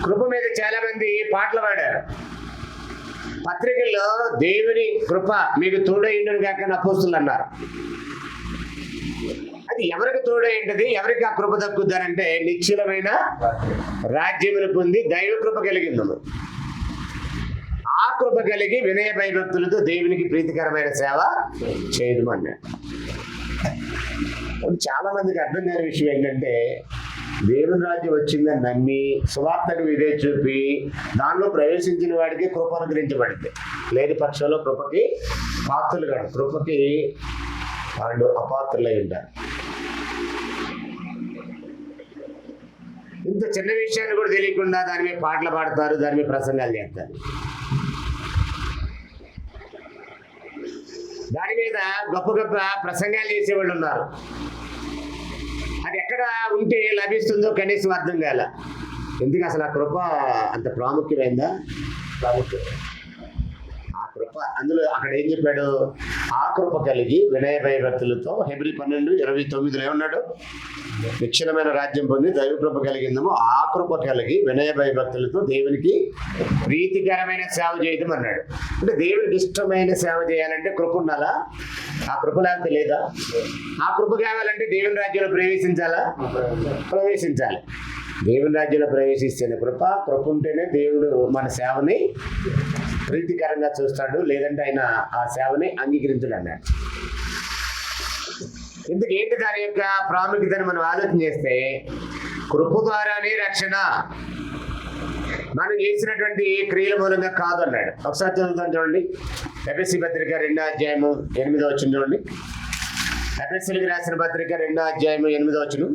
కృప మీద చాలా మంది పాటలు పాడారు. పత్రికల్లో దేవుని కృప మీకు తోడైండును గాక అని అపోస్తులు అన్నారు. అది ఎవరికి తోడైంటది? ఎవరికి ఆ కృప దక్కుద్దానంటే నిశ్చలమైన రాజ్యమును పొంది దైవ కృప కలిగిందము. ఆ కృప కలిగి వినయ భయభక్తులతో దేవునికి ప్రీతికరమైన సేవ చేయదమన్నాడు. చాలా మందికి అర్థం కాని విషయం ఏంటంటే, దేవుని రాజ్యం వచ్చిందని నమ్మి సువార్తకు విధే చూపి దానిలో ప్రవేశించిన వాడికి కృప అనుగ్రహించబడింది. లేని పక్షంలో కృపకి పాత్రలు కాదు, కృపకి వాళ్ళు అపాత్రులై ఉంటారు. ఇంత చిన్న విషయాన్ని కూడా తెలియకుండా దాని మీద పాటలు పాడతారు, దాని మీద ప్రసంగాలు చేస్తారు. దాని మీద గొప్ప గొప్ప ప్రసంగాలు చేసేవాళ్ళు ఉన్నారు. అది ఎక్కడ ఉంటే లభిస్తుందో కనీసం అర్థం కాల. ఎందుకు అసలు ఆ కృప అంత ప్రాముఖ్యమైందా? ఆ కృప అందులో అక్కడ ఏం చెప్పాడు? ఆ కృప కలిగి వినయ భయభక్తులతో, హెబ్రీ 12:29 ఏమన్నాడు? నిశ్చలమైన రాజ్యం పొంది దైవ కృప కలిగిందము. ఆ కృప కలిగి వినయ భయభక్తులతో దేవునికి ప్రీతికరమైన సేవ చేయడం అన్నాడు. అంటే దేవునికి ఇష్టమైన సేవ చేయాలంటే కృప ఉండాలా? ఆ కృప లేకపోతే లేదా? ఆ కృప కావాలంటే దేవుని రాజ్యంలో ప్రవేశించాలా? ప్రవేశించాలి. దేవుని రాజ్యంలో ప్రవేశిస్తేనే కృప ఉంటేనే దేవుడు మన సేవని ప్రీతికరంగా చూస్తాడు, లేదంటే ఆయన ఆ సేవని అంగీకరించడు అన్నాడు. ఇందుకు ఏంటి దాని యొక్క ప్రాముఖ్యతను మనం ఆలోచన చేస్తే, కృప ద్వారానే రక్షణ, మనం చేసినటువంటి క్రియల మూలంగా కాదు అన్నాడు. ఒకసారి చదువుతాను చూడండి. ఎఫెసీ పత్రిక 2:8 చూడండి. ఎఫెసీలకు రాసిన పత్రిక 2:8.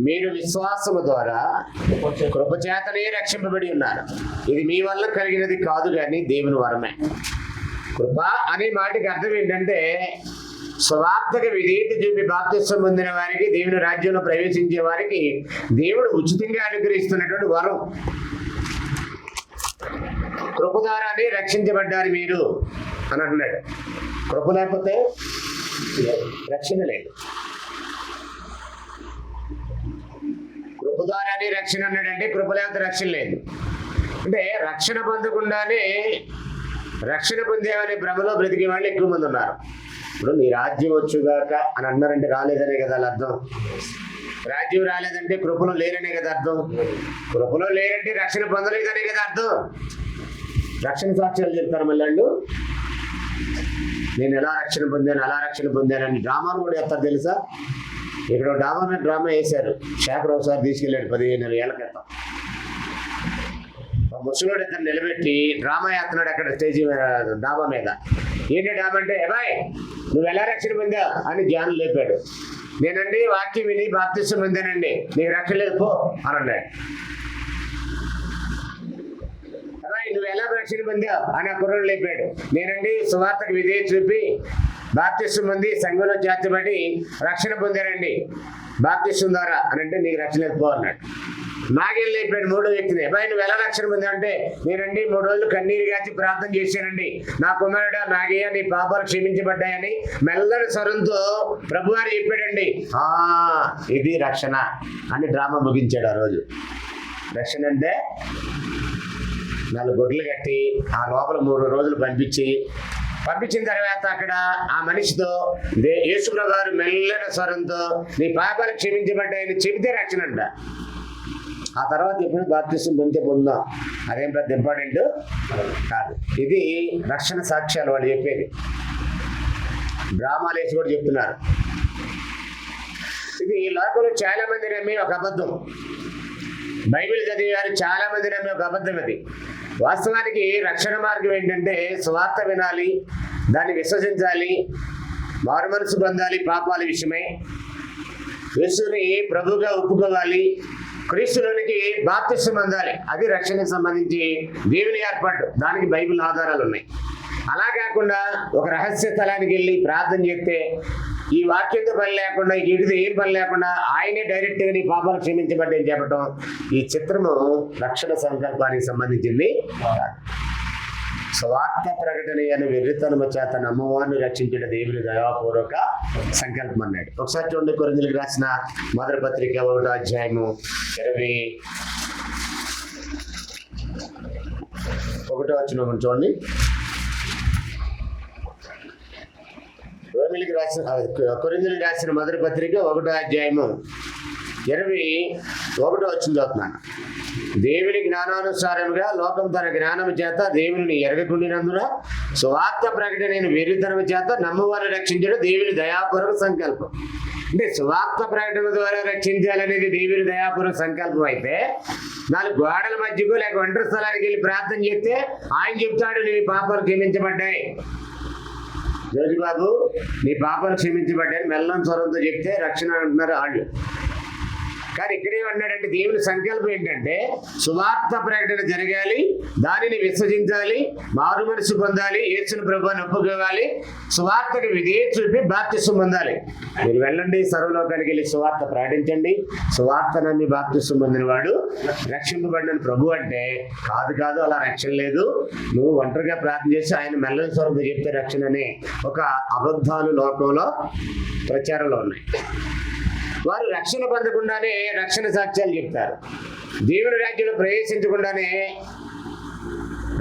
మీరు విశ్వాసము ద్వారా కృపచేతనే రక్షింపబడి ఉన్నారు. ఇది మీ వల్ల కలిగినది కాదు కానీ దేవుని వరమే. కృప అనే మాటకి అర్థం ఏంటంటే, స్వార్థక విధేయత చూపి బాప్తిస్వం పొందిన వారికి, దేవుని రాజ్యంలో ప్రవేశించే వారికి దేవుడు ఉచితంగా అనుగ్రహిస్తున్నటువంటి వరం. కృప ద్వారానే రక్షించబడ్డారు మీరు అని అంటున్నాడు. కృప లేకపోతే రక్షణ లేదు. కృప ద్వారానే రక్షణ అన్నాడంటే కృప లేకపోతే రక్షణ లేదు. అంటే రక్షణ పొందకుండానే రక్షణ పొందేవనే భ్రమలో బ్రతికే వాళ్ళు ఎక్కువ మంది ఉన్నారు. ఇప్పుడు నీ రాజ్యం వచ్చుగాక అని అన్నారంటే రాలేదనే కదా అర్థం. రాజ్యం రాలేదంటే కృపలో లేరనే కదా అర్థం. కృపలో లేరంటే రక్షణ పొందలేదనే కదా అర్థం. రక్షణ సాక్ష్యాలు చెప్తారు మళ్ళీ వాళ్ళు. నేను ఎలా రక్షణ పొందాను, అలా రక్షణ పొందానని డ్రామాలు కూడా చెప్తారు తెలుసా. ఇక్కడ డ్రామా వేశారు. శేఖర్ ఒకసారి తీసుకెళ్ళాడు 15 ఏళ్ల క్రితం. ముసలోడు ఇద్దరు నిలబెట్టి డ్రామా వేస్తున్నాడు అక్కడ స్టేజీ డాబా మీద. ఏంటి డాబా అంటే, బాయ్ నువ్వు ఎలా రక్షణ పొందా అని జ్ఞానం లేపాడు. నేనండి వాక్యం విని బాప్తిస్వం పొందానండి, నీకు రక్షణ లేదు పో అని అన్నాడు. నువ్వు ఎలా రక్షణ పొందావు అని ఆ కుర్రోడు లేపాడు. నేనండి సువార్తకు విధేయత చూపి బాప్తిస్మం పొంది సంఘంలో చేర్చబడి రక్షణ పొందారండి బాప్తిస్మం ద్వారా అని అంటే నీకు రక్షణ ఎక్కువ అన్నాడు. నాగేం లేపాడు మూడో వ్యక్తిని. అబ్బాయి నువ్వు ఎలా రక్షణ పొందావు అంటే నేనండి 3 రోజులు కన్నీరు కాచి ప్రార్థన చేశానండి, నా కుమారుడు నాగయ్య నీ పాపాలు క్షమించబడ్డాయని మెల్లని స్వరంతో ప్రభువారు చెప్పాడండి. ఇది రక్షణ అని డ్రామా ముగించాడు ఆ రోజు. రక్షణ అంటే 4 గుడ్లు కట్టి ఆ లోపల 3 రోజులు పంపించిన తర్వాత అక్కడ ఆ మనిషితో యేసుప్రభు గారు మెల్లన స్వరంతో నీ పాపాలు క్షమించబడ్డాయని చెబితే రక్షణ అంట. ఆ తర్వాత ఎప్పుడు బాప్తిస్మం పొందాం, అదేం పెద్ద ఇంపార్టెంట్ కాదు. ఇది రక్షణ సాక్ష్యాలు వాళ్ళు చెప్పేది. డ్రామాలు వేసి కూడా చెప్తున్నారు. ఇది లోకంలో చాలా మంది నమ్మే ఒక అబద్ధం. బైబిల్ చదివారు చాలా మంది నమ్మే ఒక అబద్ధం అది. వాస్తవానికి రక్షణ మార్గం ఏంటంటే సువార్త వినాలి, దాన్ని విశ్వసించాలి, మారు మనసు పొందాలి పాపాల విషయమై, యేసుని ప్రభువుగా ఒప్పుకోవాలి, క్రీస్తులోనికి బాప్తిస్మం పొందాలి. అది రక్షణకు సంబంధించి దేవుని ఏర్పాటు. దానికి బైబిల్ ఆధారాలు ఉన్నాయి. అలా కాకుండా ఒక రహస్య స్థలానికి వెళ్ళి ప్రార్థన చేస్తే ఈ వాక్యంతో పని లేకుండా వీటితో ఏం పని లేకుండా ఆయనే డైరెక్ట్గా నీ పాపాలు క్షమించబడ్డని చెప్పటం ఈ చిత్రము రక్షణ సంకల్పానికి సంబంధించింది. స్వార్థ ప్రకటన అని వెర్రితనము చేత నమ్మవాన్ని రక్షించిన దేవుని దయాపూర్వక సంకల్పం అన్నాడు. ఒకసారి చూడండి, కొరింథీయులకు రాసిన మొదటి పత్రిక 1వ అధ్యాయము 21వ వచనం చూడండి. కొరింథీయులకు రాసిన మొదటి పత్రిక 1వ అధ్యాయము 21వ వచనం చదువుతున్నాను. దేవుని జ్ఞానానుసారముగా లోకం తన జ్ఞానము చేత దేవుని ఎరగకుండినందున సువార్త ప్రకటన వెర్రితనము చేత నమ్మవారిని రక్షించడం దేవుని దయాపూర్వక సంకల్పం. అంటే సువార్త ప్రకటన ద్వారా రక్షించాలనేది దేవుని దయాపూర్వక సంకల్పం అయితే 4 గోడల మధ్యకు లేక ఒంటరి స్థలానికి వెళ్ళి ప్రార్థన చేస్తే ఆయన చెప్తాడు నీ పాపాలు క్షమించబడ్డాయి, జ్యోతిబాబు నీ పాపాలు క్షమించబడ్డాయని మెల్లం స్వరంతో చెప్తే రక్షణ అంటున్నారు వాళ్ళు. కానీ ఇక్కడేమన్నాడంటే దేవుని సంకల్పం ఏంటంటే సువార్త ప్రకటన జరగాలి, దానిని విశ్వసించాలి, మారు మనసు పొందాలి, యేసుని ప్రభువుని ఒప్పుకోవాలి, సువార్తకు విధేయత చూపి బాప్తిస్మం పొందాలి. మీరు వెళ్ళండి, సర్వలోకానికి వెళ్ళి సువార్త ప్రకటించండి, సువార్త నమ్మి బాప్తిస్మం పొందిన వాడు రక్షింపబడిన ప్రభు అంటే కాదు అలా రక్షణ లేదు, నువ్వు ఒంటరిగా ప్రార్థన చేసి ఆయన మెల్లని స్వరంతో చెప్తే రక్షణ అనే ఒక అబద్ధాలు లోకంలో ప్రచారంలో ఉన్నాయి. వారు రక్షణ పొందకుండానే రక్షణ సాక్ష్యాలు చెప్తారు. దేవుని రాజ్యంలో ప్రవేశించకుండానే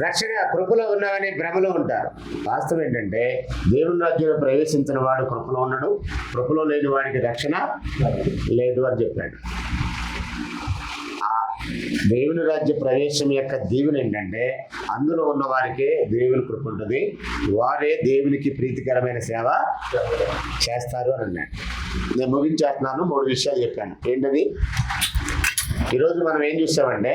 రక్షణ కృపలో ఉన్నామనే భ్రమలో ఉంటారు. వాస్తవం ఏంటంటే దేవుని రాజ్యంలో ప్రవేశించిన వాడు కృపలో ఉన్నాడు, కృపలో లేని వాడికి రక్షణ లేదు అని చెప్పాడు. దేవుని రాజ్య ప్రవేశం యొక్క దీవెన ఏంటంటే అందులో ఉన్న వారికే దేవుని కృప ఉంటుంది, వారే దేవునికి ప్రీతికరమైన సేవ చేస్తారు అని అన్నాడు. నేను ముగించేస్తున్నాను. 3 విషయాలు చెప్పాను. ఏంటది? ఈరోజు మనం ఏం చూసామంటే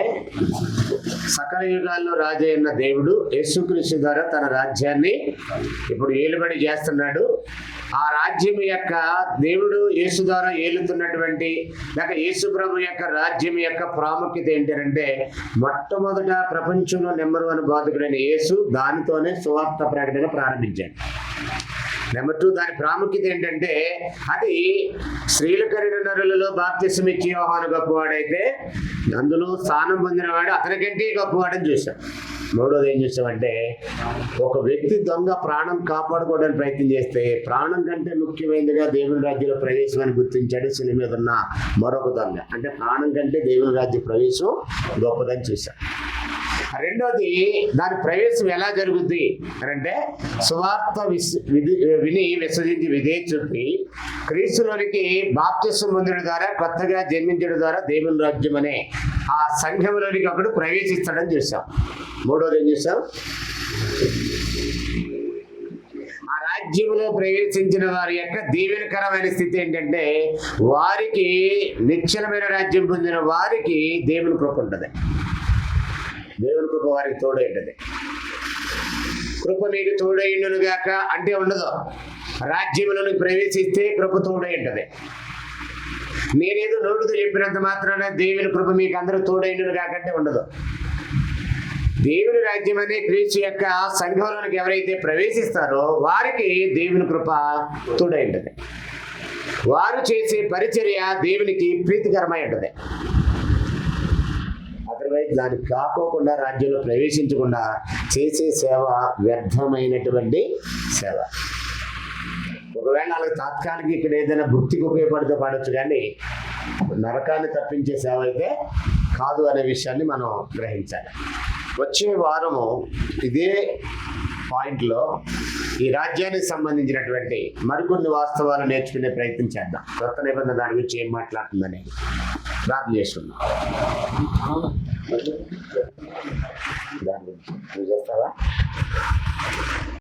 సకల యుగాల్లో రాజు అయిన దేవుడు యేసుక్రీస్తు ద్వారా తన రాజ్యాన్ని ఇప్పుడు ఏలుబడి చేస్తున్నాడు. ఆ రాజ్యం యొక్క దేవుడు యేసు ద్వారా ఏలుతున్నటువంటి లేక యేసు ప్రభు యొక్క రాజ్యం యొక్క ప్రాముఖ్యత ఏంటంటే మొట్టమొదట ప్రపంచంలో నెంబర్ 1 బోధకుడైన యేసు దానితోనే సువార్త ప్రకటన ప్రారంభించాడు. నెంబర్ 2 దాని ప్రాముఖ్యత ఏంటంటే అది స్త్రీల కరిన నరులలో బాప్తిస్మం ఇచ్చి యోహాను గొప్పవాడైతే అందులో స్థానం పొందినవాడు అతనికంటే గొప్పవాడని చూశాం. 3వది ఏం చూసామంటే ఒక వ్యక్తి దొంగ ప్రాణం కాపాడుకోవడానికి ప్రయత్నం చేస్తే ప్రాణం కంటే ముఖ్యమైనదిగా దేవుని రాజ్యంలో ప్రవేశం అని గుర్తించాడు శిలువ మీద ఉన్న మరొక దొంగ. అంటే ప్రాణం కంటే దేవుని రాజ్య ప్రవేశం గొప్పదని చూశాం. 2వది దాని ప్రవేశం ఎలా జరుగుద్ది అంటే సువార్త విని విశ్వసించి విధేయత చూపి క్రీస్తులోనికి బాప్తిస్మం పొందడం ద్వారా కొత్తగా జన్మించడం ద్వారా దేవుని రాజ్యం అనే ఆ సంఘంలోనికి ఒకడు ప్రవేశిస్తాడని చూసాం. 3వది ఏం చూసాం? ఆ రాజ్యంలో ప్రవేశించిన వారి యొక్క దీవెనకరమైన స్థితి ఏంటంటే వారికి నిశ్చలమైన రాజ్యం పొందిన వారికి దేవుని కృప ఉంటుంది. దేవుని కృప వారికి తోడైంటది. కృప నీకు తోడైండును గాక అంటే ఉండదు. రాజ్యంలోనికి ప్రవేశిస్తే కృప తోడైంటది. నేనేదో నోటితో చెప్పినంత మాత్రాన దేవుని కృప మీకు అందరూ తోడైండును గాకంటే ఉండదు. దేవుని రాజ్యం అనే క్రీస్తు యొక్క సంఘంలోనికి ఎవరైతే ప్రవేశిస్తారో వారికి దేవుని కృప తోడై ఉంటుంది. వారు చేసే పరిచర్య దేవునికి ప్రీతికరమై ఉంటుంది. అదర్వైజ్ దానికి కాకోకుండా రాజ్యంలో ప్రవేశించకుండా చేసే సేవ వ్యర్థమైనటువంటి సేవ. ఒకవేళ వాళ్ళకి తాత్కాలిక ఇక్కడ ఏదైనా భక్తికి ఉపయోగపడితే పడవచ్చు, కానీ నరకాన్ని తప్పించే సేవ అయితే కాదు అనే విషయాన్ని మనం గ్రహించాలి. వచ్చే వారము ఇదే పాయింట్లో ఈ రాజ్యానికి సంబంధించినటువంటి మరికొన్ని వాస్తవాలు నేర్చుకునే ప్రయత్నం చేద్దాం. కొత్త నిబంధన దాని గురించి ఏం మాట్లాడుతుందని ప్రార్థన చేసుకుందాం. దాని గురించి నువ్వు చేస్తావా?